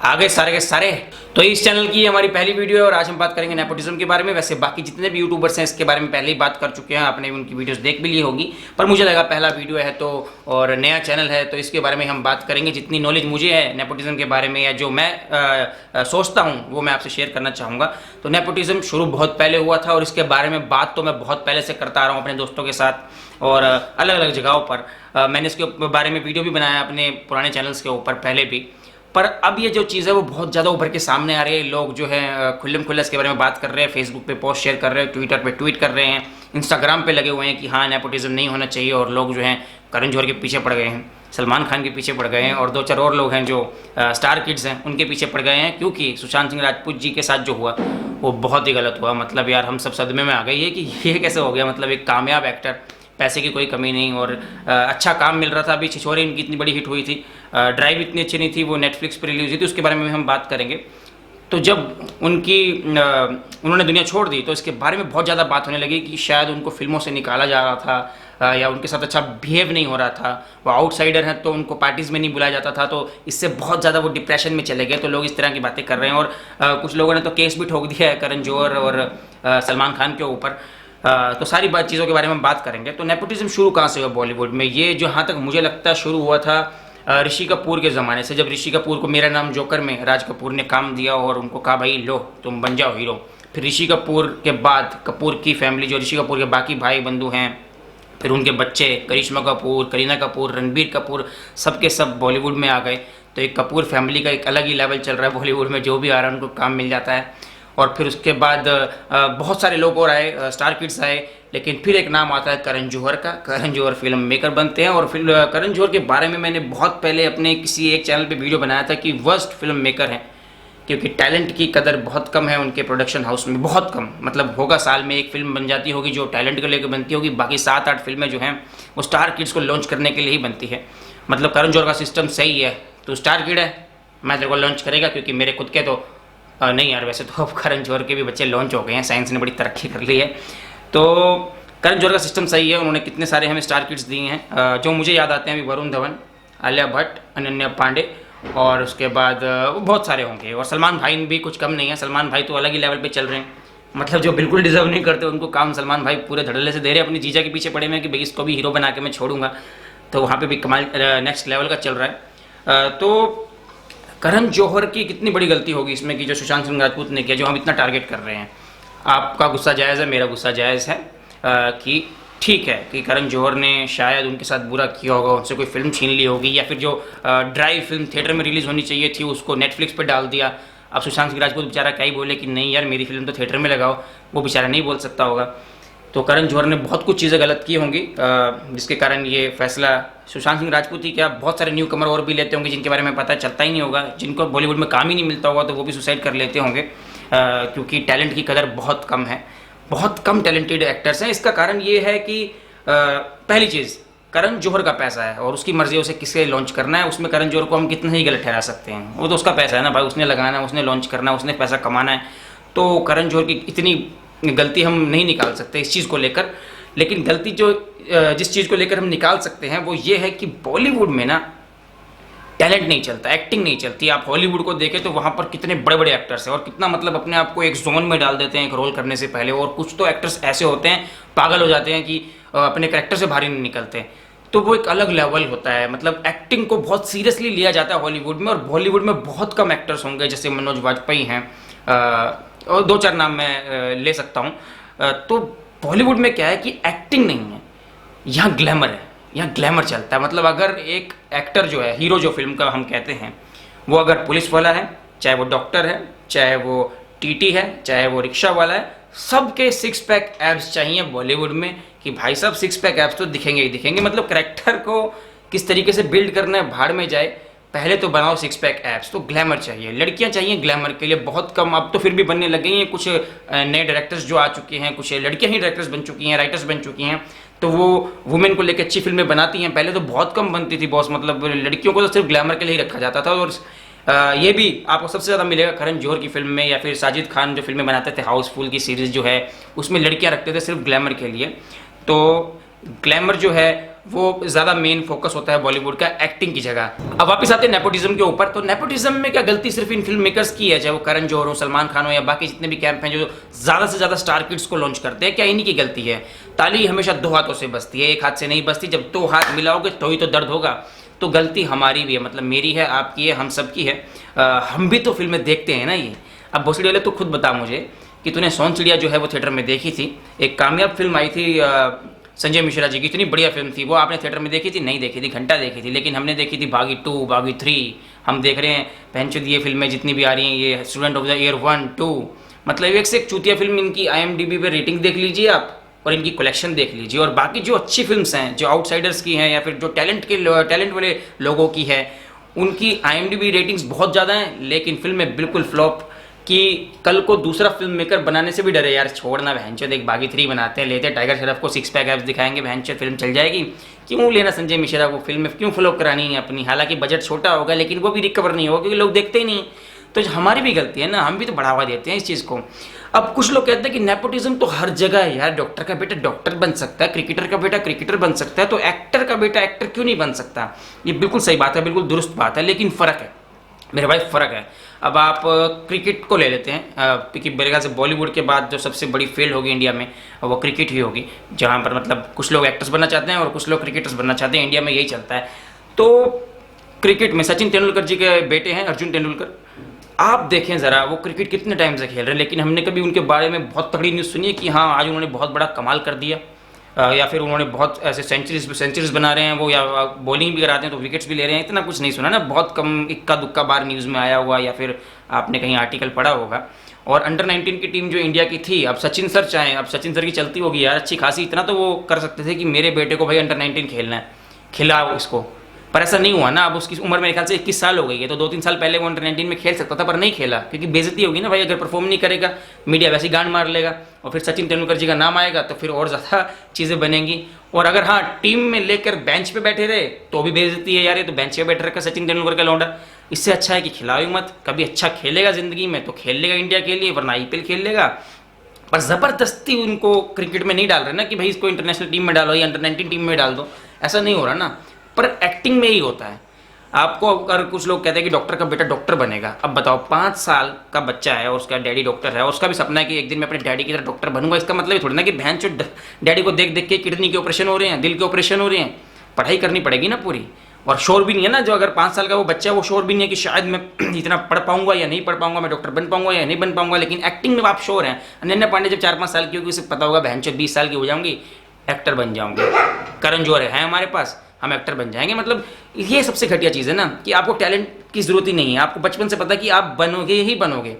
आ गए सारे के सारे। तो इस चैनल की हमारी पहली वीडियो है और आज हम बात करेंगे नेपोटिज्म के बारे में। वैसे बाकी जितने भी यूट्यूबर्स हैं इसके बारे में पहले ही बात कर चुके हैं, आपने भी उनकी वीडियोस देख भी ली होगी, पर मुझे लगा पहला वीडियो है तो और नया चैनल है तो इसके बारे में हम बात करेंगे। जितनी नॉलेज मुझे है नेपोटिज्म के बारे में या जो मैं सोचता हूँ वो मैं आपसे शेयर करना चाहूँगा। तो नेपोटिज्म शुरू बहुत पहले हुआ था और इसके बारे में बात तो मैं बहुत पहले से करता आ रहा हूँ अपने दोस्तों के साथ और अलग अलग जगहों पर। मैंने इसके बारे में वीडियो भी बनाया अपने पुराने चैनल्स के ऊपर पहले भी, पर अब ये जो चीज़ है वो बहुत ज़्यादा उभर के सामने आ रही है। लोग जो है खुल्लम खुल्ला इसके बारे में बात कर रहे हैं, फेसबुक पे पोस्ट शेयर कर रहे हैं, ट्विटर पे ट्वीट कर रहे हैं, इंस्टाग्राम पे लगे हुए हैं कि हाँ नेपोटिज्म नहीं होना चाहिए। और लोग जो हैं करण जौहर के पीछे पड़ गए हैं, सलमान खान के पीछे पड़ गए हैं और दो चार और लोग हैं जो स्टार किड्स हैं उनके पीछे पड़ गए हैं, क्योंकि सुशांत सिंह राजपूत जी के साथ जो हुआ वो बहुत ही गलत हुआ। मतलब यार हम सब सदमे में आ गए ये कि ये कैसे हो गया। मतलब एक कामयाब एक्टर, पैसे की कोई कमी नहीं और अच्छा काम मिल रहा था। अभी छिछोरे इनकी इतनी बड़ी हिट हुई थी, ड्राइव इतनी अच्छी नहीं थी, वो नेटफ्लिक्स पर रिलीज हुई थी, उसके बारे में हम बात करेंगे। तो जब उन्होंने दुनिया छोड़ दी तो इसके बारे में बहुत ज़्यादा बात होने लगी कि शायद उनको फिल्मों से निकाला जा रहा था या उनके साथ अच्छा बिहेव नहीं हो रहा था, वो आउटसाइडर हैं तो उनको पार्टीज़ में नहीं बुलाया जाता था, तो इससे बहुत ज़्यादा वो डिप्रेशन में चले गए। तो लोग इस तरह की बातें कर रहे हैं और कुछ लोगों ने तो केस भी ठोक दिया है करण जौहर और सलमान खान के ऊपर। तो सारी बात चीज़ों के बारे में हम बात करेंगे। तो नेपोटिज्म शुरू कहाँ से हुआ बॉलीवुड में? ये जो जहाँ तक मुझे लगता है शुरू हुआ था ऋषि कपूर के ज़माने से, जब ऋषि कपूर को मेरा नाम जोकर में राज कपूर ने काम दिया और उनको कहा भाई लो तुम बन जाओ हीरो। फिर ऋषि कपूर के बाद कपूर की फैमिली, जो ऋषि कपूर के बाकी भाई बंधु हैं, फिर उनके बच्चे करिश्मा कपूर, करीना कपूर, रणबीर कपूर, सबके सब बॉलीवुड में आ गए। तो एक कपूर फैमिली का एक अलग ही लेवल चल रहा है बॉलीवुड में, जो भी आ रहा है उनको काम मिल जाता है। और फिर उसके बाद बहुत सारे लोग और आए, स्टार किड्स आए, लेकिन फिर एक नाम आता है करण जौहर का। करण जौहर फिल्म मेकर बनते हैं और फिर करण जौहर के बारे में मैंने बहुत पहले अपने किसी एक चैनल पे वीडियो बनाया था कि वर्स्ट फिल्म मेकर हैं, क्योंकि टैलेंट की कदर बहुत कम है उनके प्रोडक्शन हाउस में, बहुत कम। मतलब होगा साल में एक फिल्म बन जाती होगी जो टैलेंट को लेकर बनती होगी, बाकी 7-8 फिल्में जो हैं वो स्टार किड्स को लॉन्च करने के लिए ही बनती है। मतलब करण जौहर का सिस्टम सही है, तो स्टार किड है मैं तेरे को लॉन्च करेगा, क्योंकि मेरे खुद के तो नहीं यार, वैसे तो अब करण जौहर के भी बच्चे लॉन्च हो गए हैं, साइंस ने बड़ी तरक्की कर ली है। तो करण जौहर का सिस्टम सही है, उन्होंने कितने सारे हमें स्टार किड्स दिए हैं। जो मुझे याद आते हैं अभी वरुण धवन, आलिया भट्ट, अनन्या पांडे और उसके बाद बहुत सारे होंगे। और सलमान भाई भी कुछ कम नहीं है, सलमान भाई तो अलग ही लेवल पे चल रहे हैं। मतलब जो बिल्कुल डिजर्व नहीं करते उनको काम सलमान भाई पूरे धड़ल्ले से दे रहे हैं। अपनी जीजा के पीछे पड़े हुए हैं कि भाई इसको भी हीरो बना के मैं छोड़ूंगा, तो वहाँ पर भी कमाल नेक्स्ट लेवल का चल रहा है। तो करण जौहर की कितनी बड़ी गलती होगी इसमें कि जो सुशांत सिंह राजपूत ने किया, जो हम इतना टारगेट कर रहे हैं। आपका गुस्सा जायज़ है, मेरा गुस्सा जायज़ है कि ठीक है कि करण जौहर ने शायद उनके साथ बुरा किया होगा, उनसे कोई फिल्म छीन ली होगी, या फिर जो ड्राइव फिल्म थिएटर में रिलीज़ होनी चाहिए थी उसको नेटफ्लिक्स पर डाल दिया। अब सुशांत सिंह राजपूत बेचारा क्या ही बोले कि नहीं यार मेरी फिल्म तो थिएटर में लगाओ, वो बेचारा नहीं बोल सकता होगा। तो करण जौहर ने बहुत कुछ चीज़ें गलत की होंगी जिसके कारण ये फैसला सुशांत सिंह राजपूत ही क्या बहुत सारे न्यू कमर और भी लेते होंगे जिनके बारे में पता चलता ही नहीं होगा, जिनको बॉलीवुड में काम ही नहीं मिलता होगा, तो वो भी सुसाइड कर लेते होंगे क्योंकि टैलेंट की कदर बहुत कम है, बहुत कम टैलेंटेड एक्टर्स हैं। इसका कारण ये है कि पहली चीज़ करण जौहर का पैसा है और उसकी मर्जी है उसे किसे लॉन्च करना है। उसमें करण जौहर को हम कितना ही गलत ठहरा सकते हैं, वो तो उसका पैसा है ना भाई, उसने लगाना है, उसने लॉन्च करना है, उसने पैसा कमाना है। तो करण जौहर की इतनी गलती हम नहीं निकाल सकते इस चीज़ को लेकर। लेकिन गलती जो जिस चीज़ को लेकर हम निकाल सकते हैं वो ये है कि बॉलीवुड में ना टैलेंट नहीं चलता, एक्टिंग नहीं चलती। आप हॉलीवुड को देखें तो वहाँ पर कितने बड़े बड़े एक्टर्स हैं और कितना मतलब अपने आप को एक जोन में डाल देते हैं एक रोल करने से पहले। और कुछ तो एक्टर्स ऐसे होते हैं पागल हो जाते हैं कि अपने कैरेक्टर से बाहर ही नहीं निकलते। तो वो एक अलग लेवल होता है, मतलब एक्टिंग को बहुत सीरियसली लिया जाता है हॉलीवुड में। और बॉलीवुड में बहुत कम एक्टर्स होंगे, जैसे मनोज वाजपेयी हैं और 2-4 नाम मैं ले सकता हूँ। तो बॉलीवुड में क्या है कि एक्टिंग नहीं है, यहाँ ग्लैमर है, यहाँ ग्लैमर चलता है। मतलब अगर एक एक्टर जो है, हीरो जो फिल्म का हम कहते हैं, वो अगर पुलिस वाला है, चाहे वो डॉक्टर है, चाहे वो टीटी है, चाहे वो रिक्शा वाला है, सबके 6 पैक एब्स चाहिए बॉलीवुड में कि भाई साहब 6 पैक एब्स तो दिखेंगे ही दिखेंगे। मतलब कैरेक्टर को किस तरीके से बिल्ड करना है भाड़ में जाए, पहले तो बनाओ 6 पैक एब्स। तो ग्लैमर चाहिए, लड़कियां चाहिए ग्लैमर के लिए बहुत कम, अब तो फिर भी बनने लग गई हैं। कुछ नए डायरेक्टर्स जो आ चुके हैं, कुछ लड़कियां ही डायरेक्टर्स बन चुकी हैं, राइटर्स बन चुकी हैं, तो वो वुमेन को लेकर अच्छी फिल्में बनाती हैं। पहले तो बहुत कम बनती थी बॉस, मतलब लड़कियों को तो सिर्फ ग्लैमर के लिए ही रखा जाता था। और ये भी आपको सबसे ज़्यादा मिलेगा करण जौहर की फिल्म में, या फिर साजिद खान जो फिल्में बनाते थे, हाउसफुल की सीरीज़ जो है उसमें लड़कियां रखते थे सिर्फ ग्लैमर के लिए। तो ग्लैमर जो है वो ज़्यादा मेन फोकस होता है बॉलीवुड का एक्टिंग की जगह। अब वापस आते हैं नेपोटिज्म के ऊपर। तो नेपोटिज्म में क्या गलती सिर्फ इन फिल्म मेकर्स की है, चाहे वो करण जौहर हो, सलमान खान हो या बाकी जितने भी कैंप हैं जो ज़्यादा से ज़्यादा स्टार किड्स को लॉन्च करते हैं, क्या इन्हीं की गलती है? ताली हमेशा दो हाथों से बजती है, एक हाथ से नहीं बजती। जब दो हाथ मिलाओगे तो ही तो दर्द होगा। तो गलती हमारी भी है, मतलब मेरी है, आपकी है, हम सबकी है। हम भी तो फिल्में देखते हैं ना। ये अब भोसड़ी वाले तो खुद बता मुझे कि तूने सोन चिड़िया जो है वो थिएटर में देखी थी। एक कामयाब फिल्म आई थी संजय मिश्रा जी की, इतनी बढ़िया फिल्म थी, वो आपने थिएटर में देखी थी? नहीं देखी थी, घंटा देखी थी। लेकिन हमने देखी थी बागी 2, बागी 3। हम देख रहे हैं पहनचुद ये फिल्में जितनी भी आ रही हैं, ये स्टूडेंट ऑफ द ईयर 1, 2, मतलब एक से एक चूतिया फिल्म। इनकी IMDb पे रेटिंग देख लीजिए आप और इनकी कलेक्शन देख लीजिए। और बाकी जो अच्छी फिल्म्स हैं, जो आउटसाइडर्स की हैं या फिर जो टैलेंट वाले लोगों की है, उनकी IMDb रेटिंग्स बहुत ज़्यादा हैं, लेकिन फिल्में बिल्कुल फ्लॉप। कि कल को दूसरा फिल्म मेकर बनाने से भी डरे यार, छोड़ना भैंचोद, एक बागी 3 बनाते हैं, लेते टाइगर श्रॉफ को 6 पैक एब्स दिखाएंगे, भैंचोद फिल्म चल जाएगी। क्यों लेना संजय मिश्रा को फिल्म में, क्यों फ्लॉप करानी है अपनी? हालांकि बजट छोटा होगा लेकिन वो भी रिकवर नहीं होगा क्योंकि लोग देखते ही नहीं। तो हमारी भी गलती है ना, हम भी तो बढ़ावा देते हैं इस चीज़ को। अब कुछ लोग कहते हैं कि नेपोटिज्म तो हर जगह है यार, डॉक्टर का बेटा डॉक्टर बन सकता है, क्रिकेटर का बेटा क्रिकेटर बन सकता है, तो एक्टर का बेटा एक्टर क्यों नहीं बन सकता? ये बिल्कुल सही बात है, बिल्कुल दुरुस्त बात है, लेकिन फ़र्क है मेरे भाई, फ़र्क है। अब आप क्रिकेट को ले लेते हैं, क्योंकि मेरे ख्याल से बॉलीवुड के बाद जो सबसे बड़ी फील्ड होगी इंडिया में वो क्रिकेट ही होगी, जहाँ पर मतलब कुछ लोग एक्टर्स बनना चाहते हैं और कुछ लोग क्रिकेटर्स बनना चाहते हैं। इंडिया में यही चलता है। तो क्रिकेट में सचिन तेंदुलकर जी के बेटे हैं अर्जुन तेंदुलकर। आप देखें ज़रा वो क्रिकेट कितने टाइम से खेल रहे हैं, लेकिन हमने कभी उनके बारे में बहुत तगड़ी न्यूज़ सुनी है कि हाँ आज उन्होंने बहुत बड़ा कमाल कर दिया, या फिर उन्होंने बहुत ऐसे सेंचुरीज बना रहे हैं वो, या बॉलिंग भी कराते हैं तो विकेट्स भी ले रहे हैं? इतना कुछ नहीं सुना ना, बहुत कम, इक्का दुक्का बार न्यूज़ में आया हुआ या फिर आपने कहीं आर्टिकल पढ़ा होगा। और अंडर 19 की टीम जो इंडिया की थी, अब सचिन सर चाहें, अब सचिन सर की चलती होगी यार अच्छी खासी, इतना तो वो कर सकते थे कि मेरे बेटे को भाई अंडर 19 खेलना है, खिलाओ इसको। पर ऐसा नहीं हुआ ना। अब उसकी उम्र मेरे ख्याल से 21 साल हो गई है, तो 2-3 साल पहले वो अंडर 19 में खेल सकता था, पर नहीं खेला क्योंकि बेइज्जती होगी ना भाई। अगर परफॉर्म नहीं करेगा मीडिया वैसे ही गांड मार लेगा और फिर सचिन तेंदुलकर जी का नाम आएगा तो फिर और ज़्यादा चीज़ें बनेंगी। और अगर हाँ टीम में लेकर बेंच पे बैठे रहे तो भी बेइज्जती है यार, ये तो बेंच पे बैठे रखा सचिन तेंदुलकर का लौंडा। इससे अच्छा है कि खिलाओ ही मत। कभी अच्छा खेलेगा ज़िंदगी में तो खेल लेगा इंडिया के लिए, वरना IPL खेल लेगा। पर ज़बरदस्ती उनको क्रिकेट में नहीं डाल रहे ना कि भाई इसको इंटरनेशनल टीम में डालो या अंडर 19 टीम में डाल दो, ऐसा नहीं हो रहा ना। पर एक्टिंग में ही होता है। आपको अगर कुछ लोग कहते हैं कि डॉक्टर का बेटा डॉक्टर बनेगा, अब बताओ 5 साल का बच्चा है और उसका डैडी डॉक्टर है और उसका भी सपना है कि एक दिन मैं अपने डैडी की तरह डॉक्टर बनूंगा। इसका मतलब ये थोड़ी ना कि बहन चो डैडी को देख देख के किडनी के ऑपरेशन हो रहे हैं, दिल के ऑपरेशन हो रहे हैं। पढ़ाई करनी पड़ेगी ना पूरी। और शोर भी नहीं है ना, जो अगर 5 साल का वो बच्चा है वो शोर भी नहीं है कि शायद मैं इतना पढ़ पाऊंगा या नहीं पढ़ पाऊंगा, मैं डॉक्टर बन पाऊंगा या नहीं बन पाऊंगा। लेकिन एक्टिंग में आप शोर हैं। अनन्या पांडे जब 4-5 साल की होगी उसे पता होगा बहन चो 20 साल की हो जाऊंगी, एक्टर बन जाऊंगी। करण जौहर है हमारे पास, हम एक्टर बन जाएंगे। मतलब ये सबसे घटिया चीज़ है ना कि आपको टैलेंट की ज़रूरत ही नहीं है। आपको बचपन से पता है कि आप बनोगे ही बनोगे।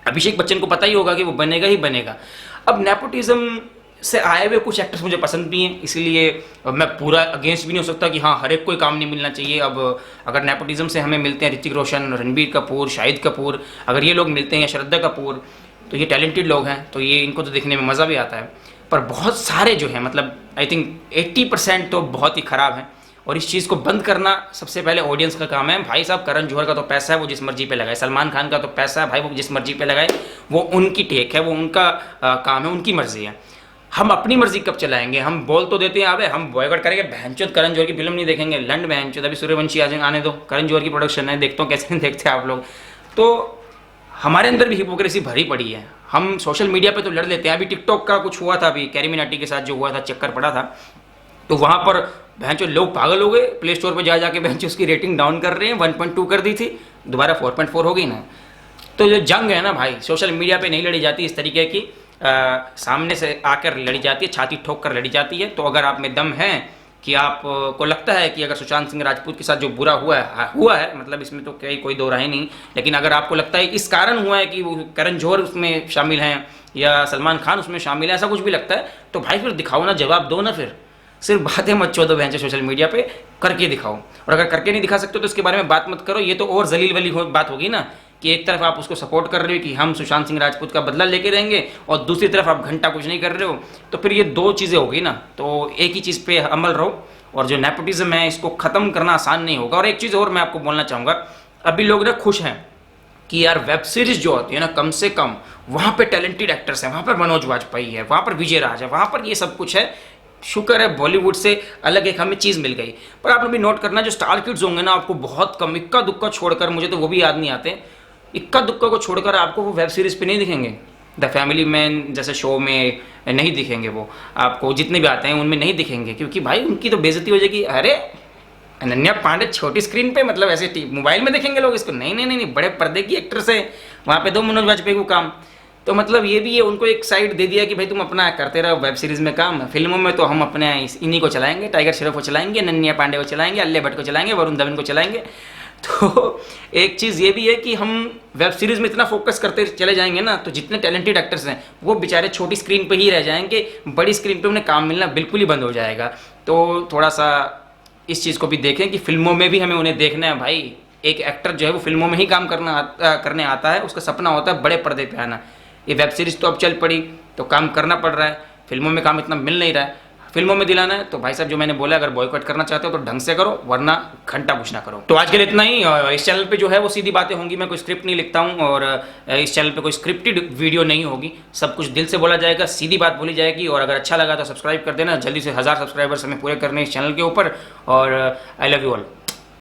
अभिषेक बच्चन को पता ही होगा कि वो बनेगा ही बनेगा। अब नेपोटिज्म से आए हुए कुछ एक्टर्स मुझे पसंद भी हैं, इसलिए मैं पूरा अगेंस्ट भी नहीं हो सकता कि हाँ हर एक कोई काम नहीं मिलना चाहिए। अब अगर नेपोटिज्म से हमें मिलते हैं ऋतिक रोशन, रणबीर कपूर, शाहिद कपूर, अगर ये लोग मिलते हैं या श्रद्धा कपूर, तो ये टैलेंटेड लोग हैं, तो ये इनको तो देखने में मज़ा भी आता है। पर बहुत सारे जो हैं, मतलब आई थिंक 80% तो बहुत ही ख़राब हैं। और इस चीज़ को बंद करना सबसे पहले ऑडियंस का काम है। भाई साहब करण जौहर का तो पैसा है, वो जिस मर्जी पे लगाए। सलमान खान का तो पैसा है भाई, वो जिस मर्जी पे लगाए। वो उनकी टेक है, वो उनका काम है, उनकी मर्जी है। हम अपनी मर्जी कब चलाएंगे? हम बोल तो देते हैं अबे हम बॉयकॉट करेंगे, बहनचोद करण जौहर की फिल्म नहीं देखेंगे, लंड बहनचोद। अभी सूर्यवंशी आने दो, करण जौहर की प्रोडक्शन है, देखता हूँ कैसे नहीं देखते आप लोग। तो हमारे अंदर भी हिपोक्रेसी भरी पड़ी है। हम सोशल मीडिया पे तो लड़ लेते हैं। अभी टिकटॉक का कुछ हुआ था, अभी कैरी मिनाटी के साथ जो हुआ था, चक्कर पड़ा था, तो वहाँ पर भैंचो लोग पागल हो गए। प्ले स्टोर पर जा जाके भैंचो उसकी रेटिंग डाउन कर रहे हैं। 1.2 कर दी थी, दोबारा 4.4 हो गई ना। तो जो जंग है ना भाई, सोशल मीडिया पे नहीं लड़ी जाती इस तरीके की, सामने से आकर लड़ी जाती है, छाती ठोक कर लड़ी जाती है। तो अगर आप में दम है कि आपको लगता है कि अगर सुशांत सिंह राजपूत के साथ जो बुरा हुआ है, मतलब इसमें तो कोई दो राय नहीं, लेकिन अगर आपको लगता है इस कारण हुआ है कि वो करण जौहर उसमें शामिल हैं या सलमान खान उसमें शामिल है, ऐसा कुछ भी लगता है, तो भाई फिर दिखाओ ना, जवाब दो ना। फिर सिर्फ बातें मत छोड़ो बहन सोशल मीडिया पे, करके दिखाओ। और अगर करके नहीं दिखा सकते तो इसके बारे में बात मत करो। ये तो और जलील वाली बात होगी ना कि एक तरफ आप उसको सपोर्ट कर रहे हो कि हम सुशांत सिंह राजपूत का बदला लेके रहेंगे और दूसरी तरफ आप घंटा कुछ नहीं कर रहे हो, तो फिर ये दो चीज़ें होगी ना। तो एक ही चीज़ पे अमल रहो। और जो नेपोटिज्म है इसको ख़त्म करना आसान नहीं होगा। और एक चीज़ और मैं आपको बोलना चाहूँगा, अभी लोग ना खुश हैं कि यार वेब सीरीज जो होती है ना, कम से कम वहाँ पे टैलेंटेड एक्टर्स हैं, वहाँ पर मनोज वाजपेयी है, वहाँ पर विजय राज है, वहाँ पर ये सब कुछ है, शुक्र है बॉलीवुड से अलग एक हमें चीज़ मिल गई। पर आप लोग भी नोट करना, जो स्टार किड्स होंगे ना, आपको बहुत कम इक्का दुक्का छोड़कर, मुझे तो वो भी याद नहीं आते, इक्का दुक्का को छोड़कर आपको वो वेब सीरीज़ पे नहीं दिखेंगे। द फैमिली मैन जैसे शो में नहीं दिखेंगे, वो आपको जितने भी आते हैं उनमें नहीं दिखेंगे, क्योंकि भाई उनकी तो बेइज्जती हो जाएगी। अरे अनन्या पांडे छोटी स्क्रीन पे, मतलब ऐसे मोबाइल में देखेंगे लोग इसको, नहीं नहीं नहीं नहीं, बड़े पर्दे की एक्ट्रेस है, वहाँ पे दो मनोज वाजपेयी को काम। तो मतलब ये भी है, उनको एक साइड दे दिया कि भाई तुम अपना करते रहो वेब सीरीज़ में काम, फिल्मों में तो हम अपने इन्हीं को चलाएंगे, टाइगर श्रॉफ को चलाएंगे, अनन्या पांडे को चलाएंगे, अल्ले भट्ट को चलाएंगे, वरुण धवन को चलाएंगे। तो एक चीज़ ये भी है कि हम वेब सीरीज़ में इतना फोकस करते चले जाएंगे ना, तो जितने टैलेंटेड एक्टर्स हैं वो बेचारे छोटी स्क्रीन पे ही रह जाएंगे, बड़ी स्क्रीन पे उन्हें काम मिलना बिल्कुल ही बंद हो जाएगा। तो थोड़ा सा इस चीज़ को भी देखें कि फिल्मों में भी हमें उन्हें देखना है। भाई एक एक्टर जो है वो फिल्मों में ही काम करने आता है, उसका सपना होता है बड़े पर्दे पे आना। ये वेब सीरीज़ तो अब चल पड़ी तो काम करना पड़ रहा है, फिल्मों में काम इतना मिल नहीं रहा है। फिल्मों में दिलाना है तो भाई साहब जो मैंने बोला, अगर बॉयकॉट करना चाहते हो तो ढंग से करो, वरना घंटा कुछ ना करो। तो आज के लिए इतना ही। इस चैनल पे जो है वो सीधी बातें होंगी, मैं कोई स्क्रिप्ट नहीं लिखता हूँ, और इस चैनल पे कोई स्क्रिप्टेड वीडियो नहीं होगी, सब कुछ दिल से बोला जाएगा, सीधी बात बोली जाएगी। और अगर अच्छा लगा तो सब्सक्राइब कर देना, जल्दी से 1000 सब्सक्राइबर्स हमें पूरे करने इस चैनल के ऊपर। और आई लव यू ऑल।